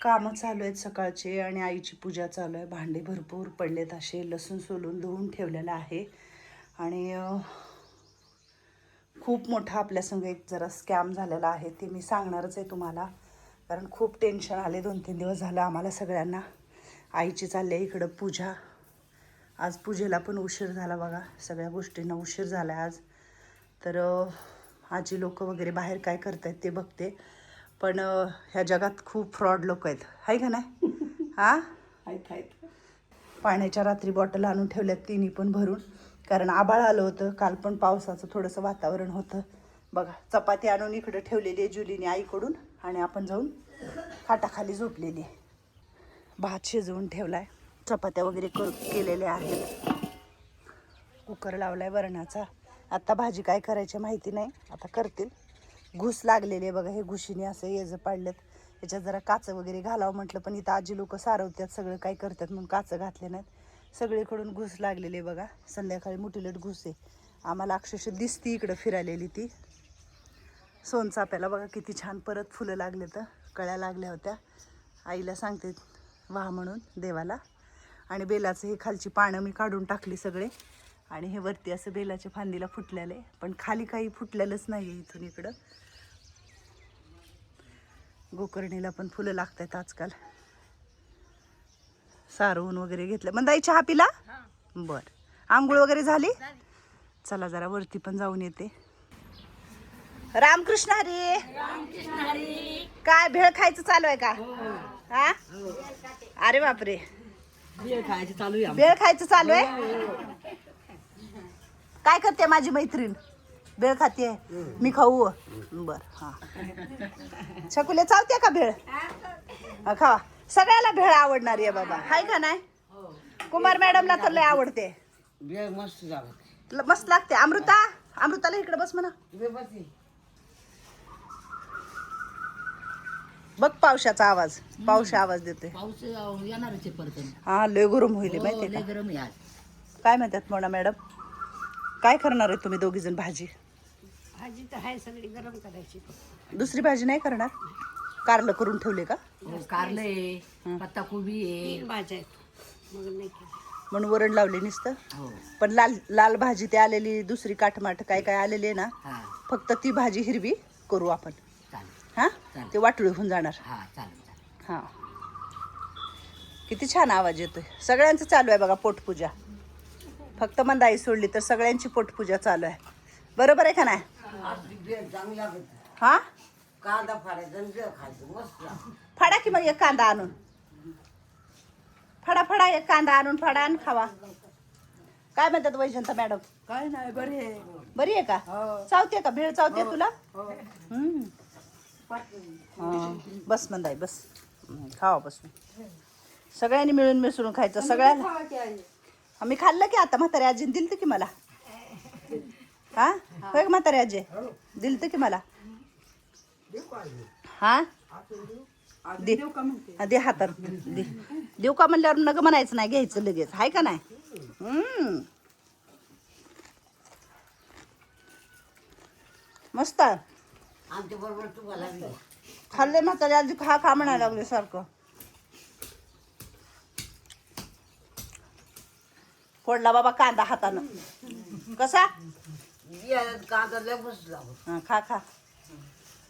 कामं चालू आहेत सकाळचे आणि आईची पूजा चालू आहे. भांडे भरपूर पडलेत, असे लसूण सोलून धुवून ठेवलेलं आहे. आणि खूप मोठा आपल्यासंग एक जरा स्कॅम झालेला आहे, ते मी सांगणारच आहे तुम्हाला. कारण खूप टेन्शन आले 2-3 दिवस झालं आम्हाला सगळ्यांना. आईची चालली आहे इकडं पूजा. आज पूजेला पण उशीर झाला बघा, सगळ्या गोष्टींना उशीर झाला आज. तर आजी लोक वगैरे बाहेर काय करतायत ते बघते. पण ह्या जगात खूप फ्रॉड लोक आहेत, आहे का नाही? हां, आहेत. पाण्याच्या रात्री बॉटल आणून ठेवल्यात तिन्ही पण भरून, कारण आभाळ आलं होतं काल, पण पावसाचं थोडंसं वातावरण होतं. बघा, चपाती आणून इकडं ठेवलेली आहे जुलीने आईकडून, आणि आपण जाऊन खाटाखाली झोपलेली आहे. भात शिजवून ठेवला आहे, चपात्या वगैरे केलेल्या आहेत, कुकर लावला आहे वरणाचा. आत्ता भाजी काय करायची माहिती नाही, आता करतील. घुस लागलेली आहे बघा, हे घुशीने असं येजं पाडलेत. याच्यात जरा काचं वगैरे घालावं म्हटलं, पण इथं आजी लोक सारवतात सगळं काय करतात म्हणून काचं घातले नाहीत. सगळीकडून घुस लागलेली आहे बघा. संध्याकाळी मुठीलट घुस आहे आम्हाला, अक्षरशः दिसती इकडं फिरालेली ती. सोनचाफ्याला बघा किती छान परत फुलं लागले, तर कळ्या लागल्या होत्या. आईला सांगते वाह म्हणून देवाला. आणि बेलाचं हे खालची पानं मी काढून टाकली सगळे, आणि हे वरती असं बेलाच्या फांदीला फुटलेलं आहे, पण खाली काही फुटलेलंच नाही आहे इथून इकडं. गोकर्णीला पण फुलं लागत आहेत आजकाल. सारवून वगैरे घेतलं. मंदाई चहा पिला? बर. आंघोळ वगैरे झाली? चला जरा वरती पण जाऊन येते. रामकृष्ण हरी. काय भेळ खायचं चालू आहे का? हा, अरे बापरे, भेळ खायचं चालू आहे. काय करते माझी मैत्रीण? भेळ खाते. मी खाऊ? बर. हा, छकुले चालते का भेळ? खावा. सगळ्याला भेळ आवडणारी आहे बाबा, हाय का नाही? कुमार मॅडमला तर लय आवडते भेळ. मस्त लागते. अमृताला इकडे बस म्हणा. बघ पावसाचा आवाज, पावसा आवाज देतोय. पाऊस येणारच आहे परत. हा, लय गरम होईल माहितीये लय का? गरम आहे आज. काय म्हणतात म्हणा मॅडम, काय करणार आहे तुम्ही दोघी जण? भाजी तर आहे सगळी गरम करायची. दुसरी भाजी नाही करणार? कारलं करून ठेवले का? कारलं आहे, पत्ताकोबी आहे. 3 भाज्या आहेत, मग नाही केलं. म्हणून वरण लावले नुसतं. हो. पण लाल लाल भाजी ते आलेली, दुसरी काठमाठ काय काय आलेली आहे ना, हा, फक्त ती भाजी हिरवी करू आपण. चालेल. हा, चालेल. ते वाटोळी होऊन जाणार. हा, चालेल. हा, किती छान आवाज येतोय. सगळ्यांचं चालू आहे बघा पोटपूजा. फक्त मंदाई सोडली तर सगळ्यांची पोटपूजा चालू आहे. बरोबर आहे का नाही? हा, कांदा फाडायचा खायचं मस्त. फाडा की मग एक कांदा आणून. फाडा एक कांदा आणून फाडा आणि खावा. काय म्हणतात वैजंता मॅडम? काय नाही, बरे आहे. बरी आहे का? चावते का भेळ? चावते तुला? हा, बस मंदाई बस. खावा बसून. सगळ्यांनी मिळून मिसळून खायचं सगळ्याला. आम्ही खाल्लं की आता. म्हातारी आजीने दिलतं की मला. हा, होय म्हातारी आजी दिलतं की मला. हा, दे दे हातात दे. देऊ का म्हणल्यावर नग म्हणायचं नाही, घ्यायचं लगेच, हाय का नाही? मस्त आमच्या बरोबर तुम्हाला खाल्ले म्हातारी आजी. खा म्हणायला लागले सारखं. फोडला बाबा कांदा हातानं. कसा? कांदा लय मस्त लागतो. हा, खा.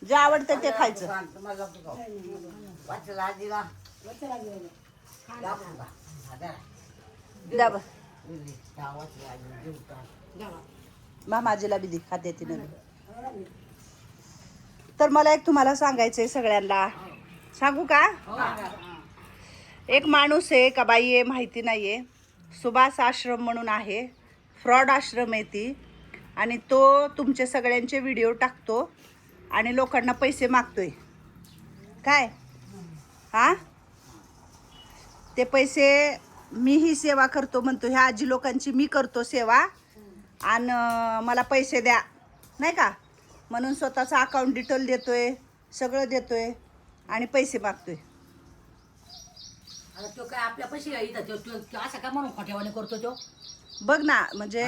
जे आवडतं ते खायचं. वाचला आजीला द्या बस. मामा आजीला बी दे, खाते तिनं. तर मला एक तुम्हाला सांगायचंय सगळ्यांना. सांगू का? एक माणूस आहे का बाई आहे माहिती नाहीये, सुभाष आश्रम म्हणून आहे, फ्रॉड आश्रम आहे ती. आणि तो तुमचे सगळ्यांचे व्हिडिओ टाकतो आणि लोकांना पैसे मागतोय. काय? हा, ते पैसे मी ही सेवा करतो म्हणतो, ह्या आजी लोकांची मी करतो सेवा, आणि मला पैसे द्या नाही का म्हणून स्वतःचा अकाउंट डिटेल देतोय, सगळं देतोय आणि पैसे मागतोय. आता तो काय आपल्या पैसे येतात, तो असं काय म्हणून खोट्यावाने करतो तो? बघ ना, म्हणजे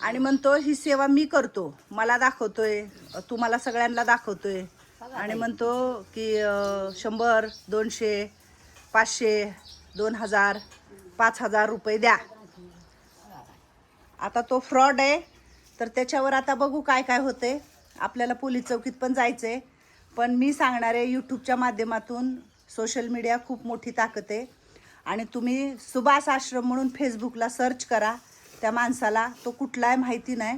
आणि म्हणतो ही सेवा मी करतो, मला दाखवतोय, तुम्हाला सगळ्यांना दाखवतोय. आणि म्हणतो की 100, 200, 500, 2000, 5000 रुपये द्या. आता तो फ्रॉड आहे, तर त्याच्यावर आता बघू काय काय होते. आपल्याला पोलीस चौकीत पण जायचं आहे, पण मी सांगणार आहे यूट्यूबच्या माध्यमातून सोशल मीडिया खूप मोठी ताकद आहे. आणि तुम्ही सुभाष आश्रम म्हणून फेसबुकला सर्च करा. त्या माणसाला तो कुठला आहे माहिती नाही.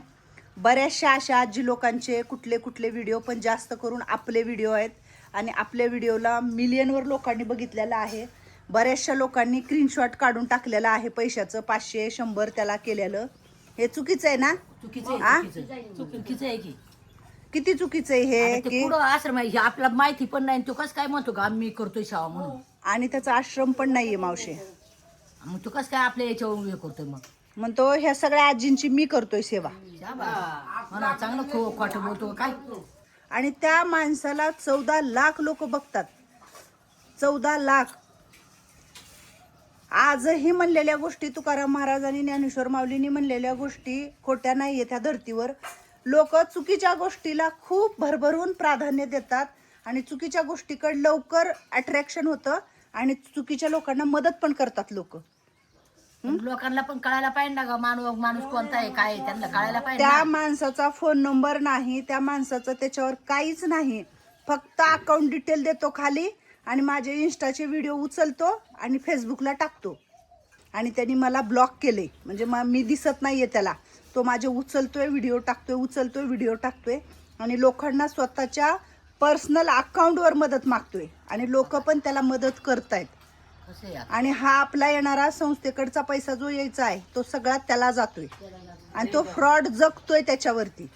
बऱ्याचशा अशा आजी लोकांचे कुठले कुठले व्हिडिओ, पण जास्त करून आपले व्हिडिओ आहेत आणि आपल्या व्हिडिओला मिलियनवर लोकांनी बघितलेलं आहे. बऱ्याचशा लोकांनी स्क्रीनशॉट काढून टाकलेलं आहे पैशाचं, 500, 100 त्याला केलेलं. हे चुकीचं आहे ना? चुकीचं आ? आहे, चुकीचं आहे की किती चुकीचं आहे हे आता ते की. पुढं आश्रम आहे हे आपल्याला माहिती पण नाही. तो कसं काय म्हणतो का मी करतोय सेवा म्हणून, आणि त्याचा आश्रम पण नाहीये मावशे. मग तो कसं काय आपल्या याच्यावर हे करतोय मग. म्हणतो ह्या सगळ्या आजींची मी करतोय सेवा. म्हणा चांगलं खोटं बोलतो काय. आणि त्या माणसाला 14 लाख लोक बघतात. 14 लाख. आजही म्हणलेल्या गोष्टी तुकाराम महाराजांनी, ज्ञानेश्वर माऊलींनी म्हणलेल्या गोष्टी खोट्या नाहीये. त्या धर्तीवर लोक चुकीच्या गोष्टीला खूप भरभरून प्राधान्य देतात आणि चुकीच्या गोष्टीकडे लवकर अट्रॅक्शन होतं आणि चुकीच्या लोकांना मदत पण करतात लोक. लोकांना पण कळायला पाहिजे ना ग, माणूस कोणता आहे काय आहे, त्यांना कळायला पाहिजे त्या ना. माणसाचा फोन नंबर नाही, त्या माणसाचं त्याच्यावर काहीच नाही. फक्त अकाउंट डिटेल देतो खाली आणि माझे इंस्टाचे व्हिडिओ उचलतो आणि फेसबुकला टाकतो. आणि त्यांनी मला ब्लॉक केले, म्हणजे मी दिसत नाहीये त्याला. तो माझे उचलतोय व्हिडिओ टाकतोय, उचलतोय व्हिडिओ टाकतोय आणि लोकांना स्वतःच्या पर्सनल अकाउंटवर मदत मागतोय आणि लोक पण त्याला मदत करतायत. कसं आहे आता? आणि हा आपला येणारा संस्थेकडचा पैसा जो यायचा आहे तो सगळा त्याला जातोय आणि तो फ्रॉड जगतोय त्याच्यावरती.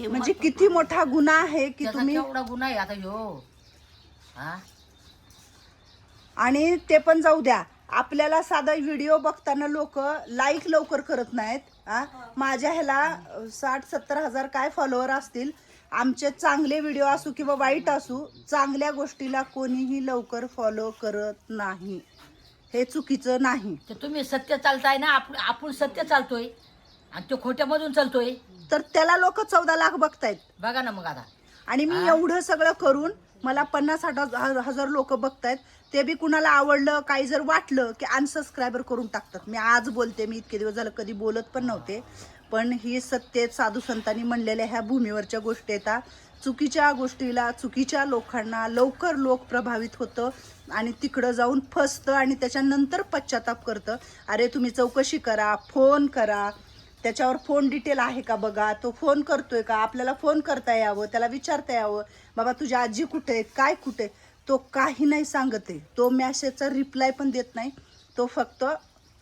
म्हणजे किती मोठा गुन्हा आहे की त्याचा तुम्ही. केवढा गुन्हा आहे आता ह्यो. हा आणि ते पण जाऊ द्या, आपल्याला साधा व्हिडिओ बघताना लोक लाईक लवकर करत नाहीत. माझ्या ह्याला 60-70 हजार काय फॉलोअर असतील. आमचे चांगले व्हिडिओ असू किंवा वाईट असू, चांगल्या गोष्टीला कोणीही लवकर फॉलो करत नाही. हे चुकीचं नाही. ते तुम्ही सत्य चालताय ना, आपण सत्य चालतोय आणि तो खोट्यामधून चालतोय. तर त्याला लोक 14 लाख बघतायत. बघा ना मग आता. आणि मी एवढं सगळं करून मला 50-60 हजार लोक बघतायत. ते बी कुणाला आवडलं, काही जर वाटलं की अनसबस्क्रायबर करून टाकतात. मी आज बोलते, मी इतके दिवस झालं कधी बोलत पण नव्हते, पण ही सत्य साधू संतांनी म्हणलेल्या ह्या भूमीवरच्या गोष्टी येतात. चुकीच्या गोष्टीला, चुकीच्या लोकांना लवकर लोक प्रभावित होतं आणि तिकडं जाऊन फसतं आणि त्याच्यानंतर पश्चाताप करतं. अरे तुम्ही चौकशी करा, फोन करा, त्याच्यावर फोन डिटेल आहे का बघा, तो फोन करतोय का, आपल्याला फोन करता यावं, त्याला विचारता यावं, बाबा तुझी आजी कुठे आहे, काय कुठे. तो काही नाही सांगत आहे. तो मेसेजचा रिप्लाय पण देत नाही. तो फक्त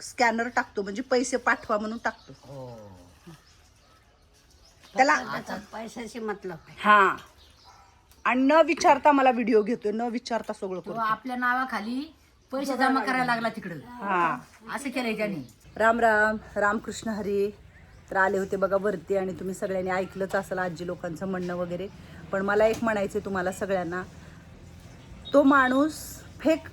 स्कॅनर टाकतो, म्हणजे पैसे पाठवा म्हणून टाकतो. त्याला त्याचा पैशाशी मतलब आहे. हा. आणि न विचारता मला व्हिडिओ घेतोय, न विचारता सगळं तो करतो. आपल्या नावाखाली पैसे जमा करायला लागला तिकडं. हा. असं केलंय त्यांनी. राम राम, रामकृष्ण हरी. तर आले होते बघा वरती आणि तुम्ही सगळ्यांनी ऐकलंच असेल आजी लोकांचं म्हणणं वगैरे. पण मला एक म्हणायचं तुम्हाला सगळ्यांना, तो माणूस फेक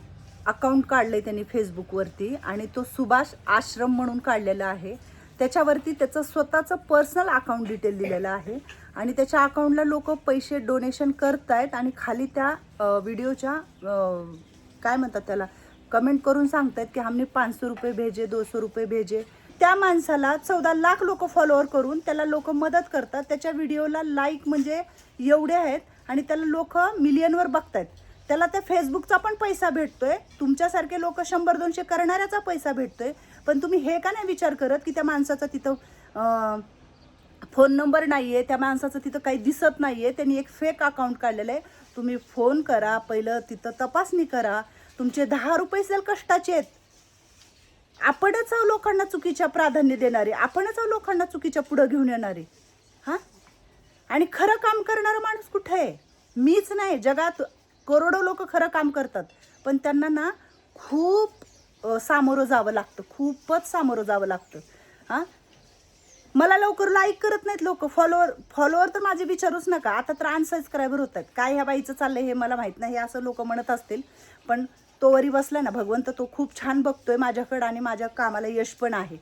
अकाउंट काढलंय त्यांनी फेसबुकवरती आणि तो सुभाष आश्रम म्हणून काढलेला आहे. त्याच्यावरती त्याचं स्वतःचं पर्सनल अकाउंट डिटेल दिलेलं आहे आणि त्याच्या अकाउंटला लोक पैसे डोनेशन करतायत आणि खाली त्या व्हिडिओच्या काय म्हणतात त्याला, कमेंट करून सांगतायत की हमने 500 रुपये भेजे, 200 रुपये भेजे. त्या माणसाला 14 लाख लोक फॉलोअर करून त्याला लोक मदत करतात. त्याच्या व्हिडिओला लाईक म्हणजे एवढे आहेत आणि त्याला लोक मिलियनवर बघतायत. त्याला त्या फेसबुकचा पण पैसा भेटतोय, तुमच्यासारखे लोक 100-200 करणाऱ्याचा पैसा भेटतोय. पण तुम्ही हे का नाही विचार करत की त्या माणसाचा तिथं फोन नंबर नाही आहे, त्या माणसाचं तिथं काही दिसत नाही आहे, त्यांनी एक फेक अकाउंट काढलेलं आहे. तुम्ही फोन करा, पहिलं तिथं तपासणी करा. तुमचे 10 रुपये जर कष्टाचे आहेत. आपणच लोकांना चुकीच्या प्राधान्य देणारे, आपणच लोकांना चुकीच्या पुढं घेऊन येणारे. हां. आणि खरं काम करणारा माणूस कुठे आहे? मीच नाही, जगात करोडो लोक खरं काम करतात, पण त्यांना ना खूप सामोरं जावं लागतं, खूपच सामोरं जावं लागतं. हां. मला लवकर लाईक करत नाहीत लोक. फॉलोअर तर माझे विचारूच नका. आता तर अनसबस्क्रायबर होत आहेत. काय ह्या बाईचं चाललंय हे मला माहीत नाही, हे असं लोक म्हणत असतील. पण तो वरी बसला ना भगवंत, तो खूप छान बघतोय माझ्याकडं आणि माझ्या कामाला यश पण आहे.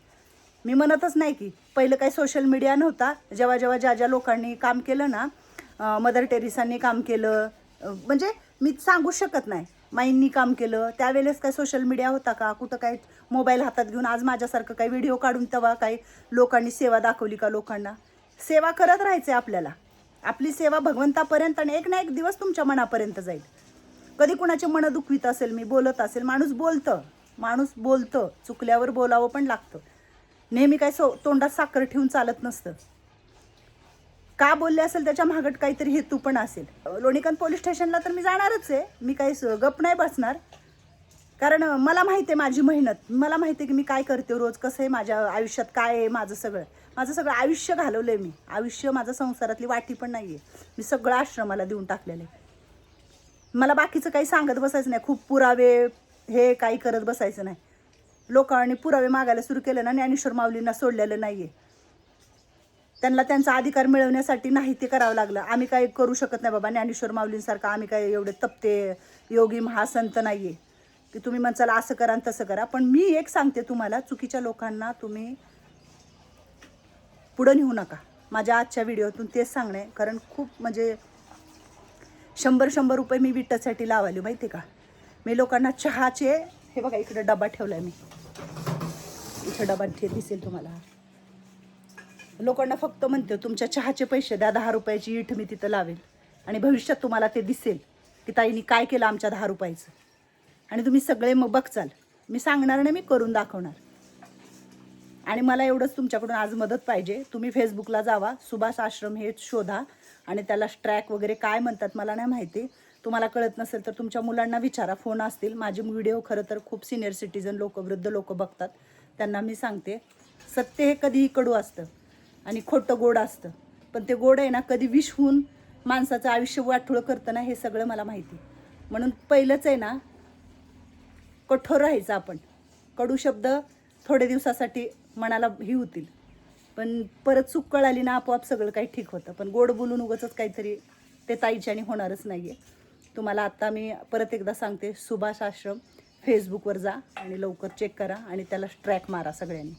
मी म्हणतच नाही की पहिलं काही सोशल मीडिया नव्हता. जेव्हा ज्या लोकांनी काम केलं ना, मदर टेरेसांनी काम केलं, म्हणजे मी सांगू शकत नाही. माईंनी काम केलं. त्यावेळेस काय सोशल मीडिया होता का? कुठं काय मोबाईल हातात घेऊन आज माझ्यासारखं काही व्हिडिओ काढून तेव्हा काही लोकांनी सेवा दाखवली का? लोकांना सेवा करत राहायचे आपल्याला. आपली सेवा भगवंतापर्यंत आणि एक ना एक दिवस तुमच्या मनापर्यंत जाईल. कधी कुणाचे मन दुखवीत असेल, मी बोलत असेल, माणूस बोलतं, चुकल्यावर बोलावं पण लागतं. नेहमी काय तोंडात साखर ठेवून चालत नसतं. का बोलले असेल त्याच्या मागट काहीतरी हेतू पण असेल. लोणीकांत पोलीस स्टेशनला तर मी जाणारच आहे. मी काही गप नाही बसणार, कारण मला माहिती आहे माझी मेहनत. मला माहिती आहे की मी काय करते रोज, कसं आहे माझ्या आयुष्यात, काय आहे माझं सगळं आयुष्य घालवलं आहे मी. आयुष्य माझं संसारातली वाटी पण नाही आहे. मी सगळं आश्रमाला देऊन टाकलेलं आहे. मला बाकीचं काही सांगत बसायचं नाही. खूप पुरावे हे काही करत बसायचं नाही. लोकांनी पुरावे मागायला सुरू केलं ना, ज्ञानेश्वर माऊलींना सोडलेलं नाही आहे. त्यांना त्यांचा अधिकार मिळवण्यासाठी नाही ते करावं लागलं. आम्ही काही करू शकत नाही बाबा ज्ञानेश्वर माऊलींसारखं. आम्ही काय एवढे तप्ते योगी महासंत नाही आहे की तुम्ही म्हणचाल असं करा आणि तसं करा. पण मी एक सांगते तुम्हाला, चुकीच्या लोकांना तुम्ही पुढं नेऊ नका. माझ्या आजच्या व्हिडिओतून तेच सांगणे. कारण खूप म्हणजे 100 रुपये मी विट्यासाठी लावले माहिती का. मी लोकांना चहाचे, हे बघा इकडे डबा ठेवला आहे मी, इथं डबा दिसेल तुम्हाला. लोकांना फक्त म्हणते तुमच्या चहाचे पैसे द्या, 10 रुपयाची इठ मी तिथं लावेल आणि भविष्यात तुम्हाला ते दिसेल की ताईंनी काय केलं आमच्या 10 रुपयाचं. आणि तुम्ही सगळे मग बघचाल. मी सांगणार नाही, मी करून दाखवणार. आणि मला एवढंच तुमच्याकडून आज मदत पाहिजे. तुम्ही फेसबुकला जावा, सुभाष आश्रम हे शोधा आणि त्याला स्ट्रॅक वगैरे काय म्हणतात मला नाही माहिती. तुम्हाला कळत नसेल तर तुमच्या मुलांना विचारा, फोन असतील. माझे व्हिडिओ खरं तर खूप सिनियर सिटीजन लोक, वृद्ध लोक बघतात. त्यांना मी सांगते, सत्य हे कधीही कडू असतं आणि खोटं गोड असतं. पण ते गोड आहे ना, कधी विष होऊन माणसाचं आयुष्य वाटोळं करतं ना, हे सगळं मला माहिती. म्हणून पहिलंच आहे ना, कठोर राहायचं आपण. कडू शब्द थोडे दिवसासाठी मनाला ही होतील, पण परत चूक कळाली ना, आपोआप सगळं काही ठीक होतं. पण गोड बोलून उगाचच काहीतरी ते ताईच्याने होणारच नाही आहे. तुम्हाला आत्ता मी परत एकदा सांगते, सुभाष आश्रम फेसबुकवर जा आणि लवकर चेक करा आणि त्याला ट्रॅक मारा सगळ्यांनी.